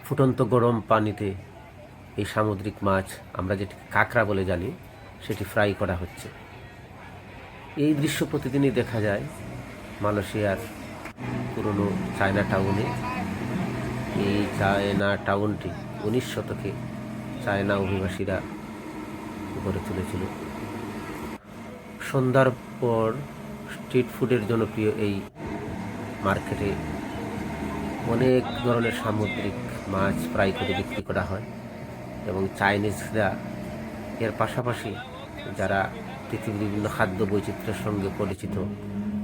ফুটন্ত গরম পানিতে এই সামুদ্রিক মাছ, আমরা যেটি কাঁকড়া বলে জানি, সেটি ফ্রাই করা হচ্ছে। এই দৃশ্য প্রতিদিনই দেখা যায় মালয়েশিয়ার পুরনো চায়না টাউনে। এই চায়না টাউনটি 19 শতকে চায়না অভিবাসীরা গড়ে তুলেছিল। সন্ধ্যার পর স্ট্রিট ফুডের জনপ্রিয় এই মার্কেটে অনেক ধরনের সামুদ্রিক মাছ ফ্রাই করে বিক্রি করা হয় এবং চাইনিজরা এর পাশাপাশি যারা পৃথিবীর বিভিন্ন খাদ্য বৈচিত্র্যের সঙ্গে পরিচিত,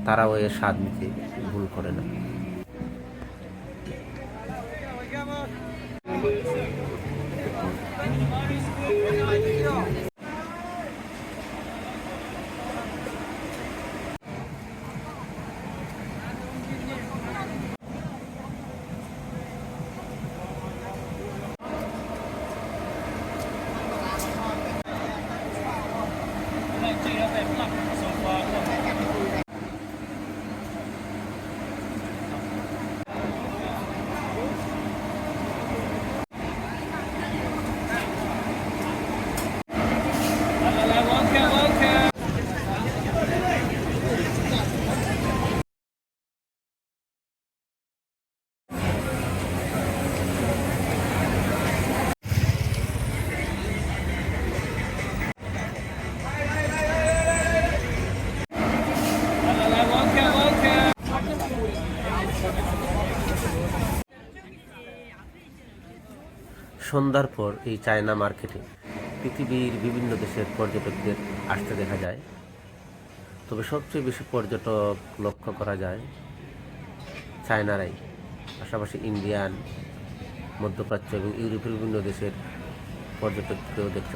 তারাও এর স্বাদ নিতে ভুল করে না। সন্ধ্যার পর এই চায়না মার্কেটে পৃথিবীর বিভিন্ন দেশের পর্যটকদের আসতে দেখা যায়। তবে সবচেয়ে বেশি পর্যটক লক্ষ্য করা যায় চায়নারাই, পাশাপাশি ইন্ডিয়ান, মধ্যপ্রাচ্য এবং ইউরোপের বিভিন্ন দেশের পর্যটককেও দেখতে